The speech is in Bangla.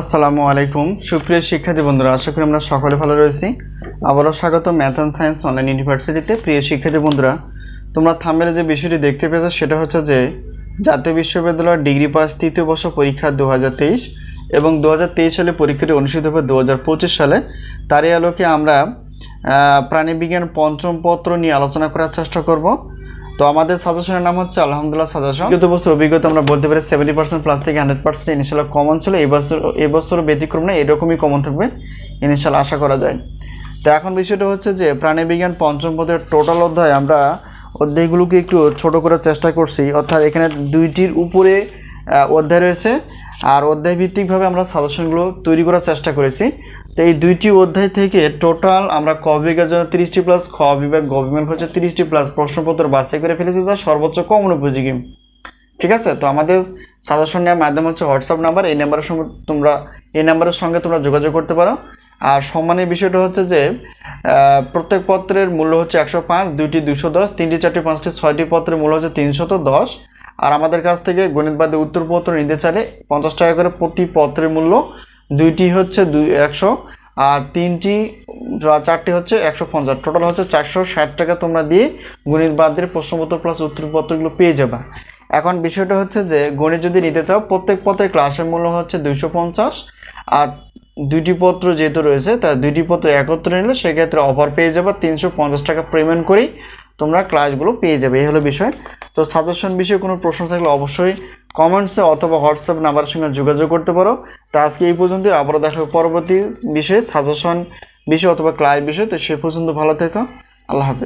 আসসালামু আলাইকুম সুপ্রিয় শিক্ষার্থী বন্ধুরা, আশা করি আমরা সকলে ভালো রয়েছি। আবারও স্বাগত ম্যাথ অ্যান্ড সায়েন্স অনলাইন ইউনিভার্সিটিতে। প্রিয় শিক্ষার্থী বন্ধুরা, তোমরা থাম্বনেলে যে বিষয়টি দেখতে পেয়েছো সেটা হচ্ছে যে জাতীয় বিশ্ববিদ্যালয়ের ডিগ্রি পাস তৃতীয় বর্ষ পরীক্ষা 2023 এবং 2023 সালে পরীক্ষাটি অনুষ্ঠিত হবে 2025 সালে। তারই আলোকে আমরা প্রাণীবিজ্ঞান পঞ্চম পত্র নিয়ে আলোচনা করার চেষ্টা করব। তো আমাদের সাজেশনের নাম হচ্ছে আলহামদুলিল্লাহ সাজেশন। বিগত বছর অভিজ্ঞতা আমরা বলতে পারি 70% প্লাস থেকে 100% ইনশাল্লাহ কমন ছিল। এবছর ব্যতিক্রম না, এরকমই কমন থাকবে ইনশাল্লাহ আশা করা যায়। তো এখন বিষয়টা হচ্ছে যে প্রাণীবিজ্ঞান পঞ্চম পত্রের টোটাল অধ্যায় আমরা অধ্যায়গুলোকে একটু ছোট করার চেষ্টা করছি, অর্থাৎ এখানে দুইটির উপরে অধ্যায় রয়েছে আর অধ্যায় ভিত্তিকভাবে আমরা সাজেশনগুলো তৈরি করার চেষ্টা করেছি। তো এই দুইটি অধ্যায় থেকে টোটাল আমরা ক বিভাগের জন্য 30টি প্লাস, খ বিভাগ গ বিভাগ হচ্ছে 30টি প্লাস প্রশ্নপত্র বাছাই করে ফেলেছি, যা সর্বোচ্চ কমন উপযোগী। ঠিক আছে, তো আমাদের সাজেশন নেওয়ার মাধ্যম হচ্ছে হোয়াটসঅ্যাপ নাম্বার, এই নাম্বারের সঙ্গে তোমরা যোগাযোগ করতে পারো। আর সম্মানের বিষয়টা হচ্ছে যে প্রত্যেক পত্রের মূল্য হচ্ছে 105, দুইটি 210, তিনটি 4টি 5টি 6টি পত্রের মূল্য হচ্ছে 310। আর আমাদের কাছ থেকে গণিতবাদী উত্তরপত্র নিতে চাইলে 50 টাকা করে প্রতি পত্রের মূল্য, দুইটি হচ্ছে 100 আর তিনটি 4টি হচ্ছে 150, টোটাল হচ্ছে 460 টাকা তোমরা দিয়ে গণিতবাদের প্রশ্নপত্র প্লাস উত্তরপত্রগুলো পেয়ে যাবে। এখন বিষয়টা হচ্ছে যে গণিত যদি নিতে চাও প্রত্যেক পত্রের ক্লাসের মূল্য হচ্ছে 250, আর দুইটি পত্র যেহেতু রয়েছে তা দুইটি পত্র একত্রে নিলে সেক্ষেত্রে অফার পেয়ে যাবে, 350 টাকা পেমেন্ট করেই তোমরা ক্লাসগুলো পেয়ে যাবে। এই হলো বিষয়। তো সাজেশন বিষয়ে কোনো প্রশ্ন থাকলে অবশ্যই কমেন্টসে অথবা হোয়াটসঅ্যাপ নাম্বারের সঙ্গে যোগাযোগ করতে পারো। তা আজকে এই পর্যন্তই, আবারও দেখা হবে পরবর্তী বিষয়ে, সাজেশন বিষয় অথবা ক্লাস বিষয়। তো সে পর্যন্ত ভালো থেকো, আল্লাহ হাফেজ।